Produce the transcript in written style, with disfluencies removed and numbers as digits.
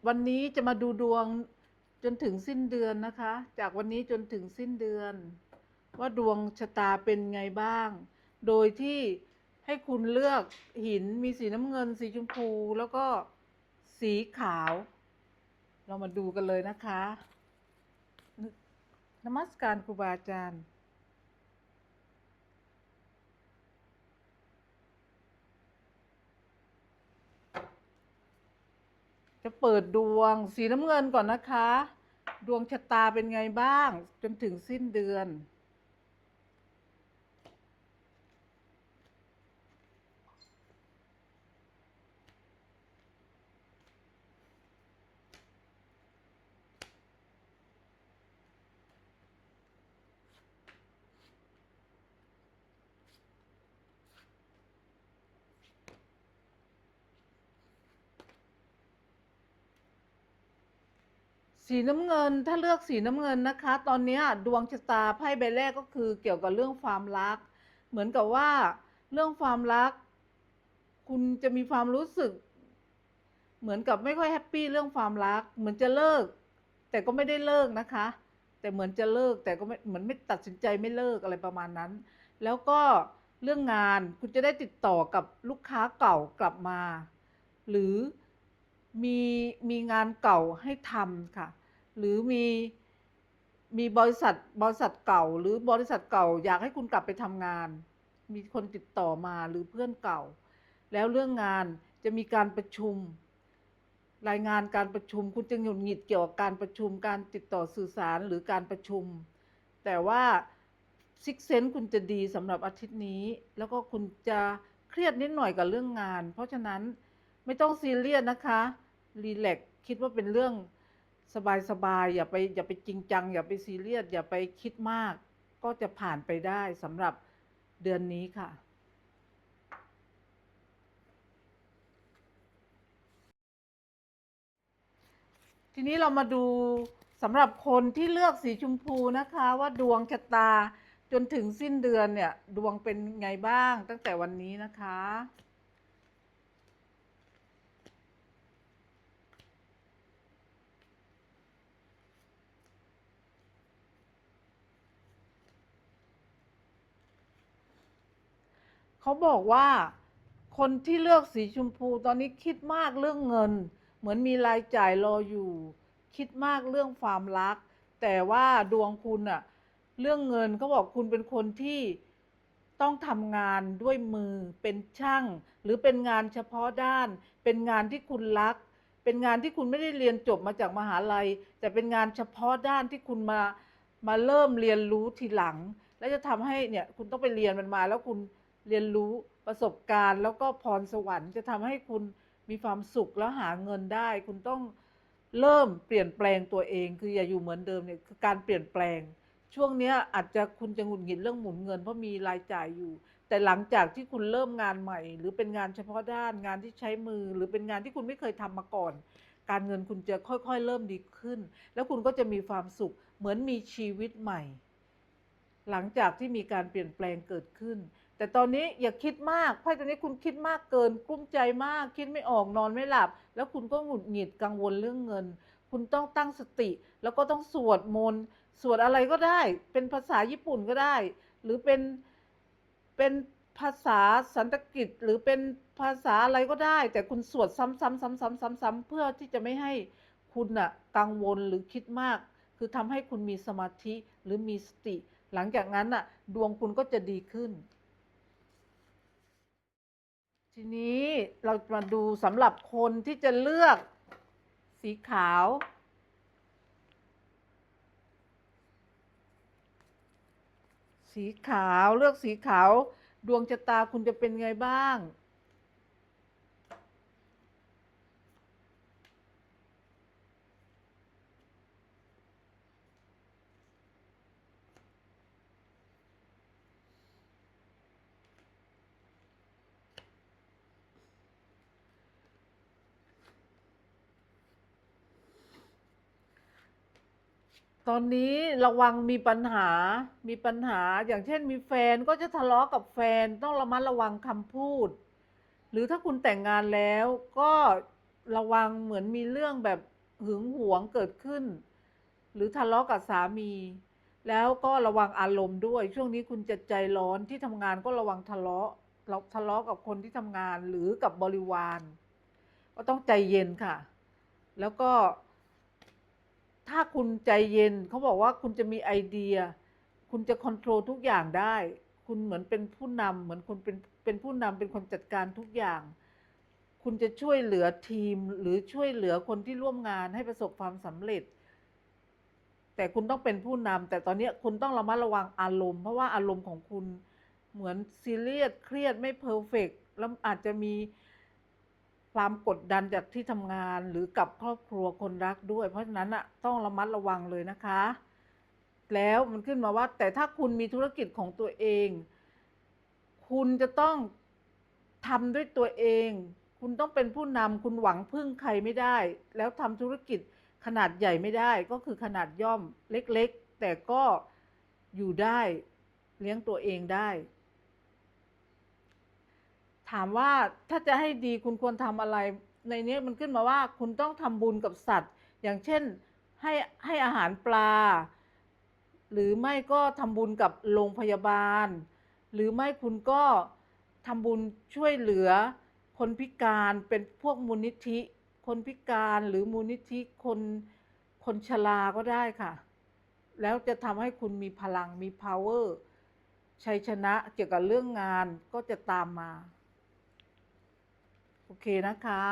วันนี้จะมาดูดวงจนถึงสิ้นเดือนนะคะ จากวันนี้จนถึงสิ้นเดือน ว่าดวงชะตาเป็นไงบ้าง โดยที่ให้คุณเลือกหินมีสีน้ำเงินสีชมพูแล้วก็สีขาว เรามาดูกันเลยนะคะนมัสการครูบาอาจารย์จะเปิดดวงสีน้ำเงินก่อนนะคะ ดวงชะตาเป็นไงบ้างจนถึงสิ้นเดือนสีน้ำเงินถ้าเลือกสีน้ำเงินนะคะ ตอนนี้ดวงชะตาไพ่ใบแรกก็คือเกี่ยวกับเรื่องความรัก เหมือนกับว่าเรื่องความรัก คุณจะมีความรู้สึก เหมือนกับไม่ค่อยแฮปปี้เรื่องความรัก เหมือนจะเลิก แต่ก็ไม่ได้เลิกนะคะ แต่เหมือนจะเลิกแต่ก็ไม่เหมือนไม่ตัดสินใจไม่เลิกอะไรประมาณนั้น แล้วก็เรื่องงานคุณจะได้ติดต่อกับลูกค้าเก่ากลับมา หรือมีมีงานเก่าให้ทำค่ะ หรือมีบริษัทเก่าหรือบริษัทเก่าอยากให้คุณกลับไปทำงาน มีคนติดต่อมาหรือเพื่อนเก่า แล้วเรื่องงานจะมีการประชุม รายงานการประชุมคุณจะหงุดหงิดเกี่ยวกับการประชุมการติดต่อสื่อสารหรือการประชุม แต่ว่าซิกเซนคุณจะดีสำหรับอาทิตย์นี้ แล้วก็คุณจะเครียดนิดหน่อยกับเรื่องงาน เพราะฉะนั้นไม่ต้องซีเรียสนะคะรีแลกซ์คิดว่าเป็นเรื่องสบายๆอย่าไปจริงจังอย่าไปซีเรียสอย่าไปคิดมากก็จะผ่านไปได้สำหรับเดือนนี้ค่ะทีนี้เรามาดูสำหรับคนที่เลือกสีชมพูนะคะว่าดวงชะตาจนถึงสิ้นเดือนเนี่ยดวงเป็นไงบ้างตั้งแต่วันนี้นะคะเขาบอกว่าคนที่เลือกสีชมพูตอนนี้คิดมากเรื่องเงินเหมือนมีรายจ่ายรออยู่คิดมากเรื่องความรักแต่ว่าดวงคุณอะเรื่องเงินเขาบอกคุณเป็นคนที่ต้องทำงานด้วยมือเป็นช่างหรือเป็นงานเฉพาะด้านเป็นงานที่คุณรักเป็นงานที่คุณไม่ได้เรียนจบมาจากมหาลัยแต่เป็นงานเฉพาะด้านที่คุณมาเริ่มเรียนรู้ทีหลังและจะทำให้เนี่ยคุณต้องไปเรียนมันมาแล้วคุณเรียนรู้ประสบการณ์แล้วก็พรสวรรค์จะทำให้คุณมีความสุขแล้วหาเงินได้คุณต้องเริ่มเปลี่ยนแปลงตัวเองคืออย่าอยู่เหมือนเดิมเนี่ยคือการเปลี่ยนแปลงช่วงนี้อาจจะคุณจะหงุดหงิดเรื่องหมุนเงินเพราะมีรายจ่ายอยู่แต่หลังจากที่คุณเริ่มงานใหม่หรือเป็นงานเฉพาะด้านงานที่ใช้มือหรือเป็นงานที่คุณไม่เคยทำมาก่อนการเงินคุณจะค่อยๆเริ่มดีขึ้นแล้วคุณก็จะมีความสุขเหมือนมีชีวิตใหม่หลังจากที่มีการเปลี่ยนแปลงเกิดขึ้นแต่ตอนนี้อย่าคิดมากไพ่ตอนนี้คุณคิดมากเกินกลุ้มใจมากคิดไม่ออกนอนไม่หลับแล้วคุณก็หงุดหงิดกังวลเรื่องเงินคุณต้องตั้งสติแล้วก็ต้องสวดมนต์สวดอะไรก็ได้เป็นภาษาญี่ปุ่นก็ได้หรือเป็นภาษาสันสกฤตหรือเป็นภาษาอะไรก็ได้แต่คุณสวดซ้ำๆๆๆๆเพื่อที่จะไม่ให้คุณน่ะกังวลหรือคิดมากคือทำให้คุณมีสมาธิหรือมีสติหลังจากนั้นน่ะดวงคุณก็จะดีขึ้น ทีนี้เรามาดูสำหรับคนที่จะเลือกสีขาวสีขาวเลือกสีขาวดวงชะตาคุณจะเป็นไงบ้างตอนนี้ระวังมีปัญหาอย่างเช่นมีแฟนก็จะทะเลาะกับแฟนต้องระมัดระวังคำพูดหรือถ้าคุณแต่งงานแล้วก็ ระวังเหมือนมีเรื่องแบบหึงหวงเกิดขึ้นหรือทะเลาะกับสามีแล้วก็ระวังอารมณ์ด้วยช่วงนี้คุณจะใจร้อนที่ทำงานก็ระวังทะเลาะกับคนที่ทำงานหรือกับบริวารก็ต้องใจเย็นค่ะแล้วก็ถ้าคุณใจเย็นเขาบอกว่าคุณจะมีไอเดียคุณจะคอนโทรลทุกอย่างได้คุณเหมือนเป็นผู้นำเหมือนคุณเป็นผู้นำเป็นคนจัดการทุกอย่างคุณจะช่วยเหลือทีมหรือช่วยเหลือคนที่ร่วมงานให้ประสบความสำเร็จแต่คุณต้องเป็นผู้นำแต่ตอนนี้คุณต้องระมัดระวังอารมณ์เพราะว่าอารมณ์ของคุณเหมือนซีเรียสเครียดไม่เพอร์เฟกต์แล้วอาจจะมีความกดดันจากที่ทำงานหรือกับครอบครัวคนรักด้วยเพราะฉะนั้นต้องระมัดระวังเลยนะคะแล้วมันขึ้นมาว่าแต่ถ้าคุณมีธุรกิจของตัวเองคุณจะต้องทำด้วยตัวเองคุณต้องเป็นผู้นำคุณหวังพึ่งใครไม่ได้แล้วทำธุรกิจขนาดใหญ่ไม่ได้ก็คือขนาดย่อมเล็กๆแต่ก็อยู่ได้เลี้ยงตัวเองได้ถามว่าถ้าจะให้ดีคุณควรทำอะไรในนี้มันขึ้นมาว่าคุณต้องทำบุญกับสัตว์อย่างเช่นให้อาหารปลาหรือไม่ก็ทำบุญกับโรงพยาบาลหรือไม่คุณก็ทำบุญช่วยเหลือคนพิการเป็นพวกมูลนิธิคนพิการหรือมูลนิธิคนชราก็ได้ค่ะแล้วจะทำให้คุณมีพลังมี power ชัยชนะเกี่ยวกับเรื่องงานก็จะตามมาโอเคนะคะ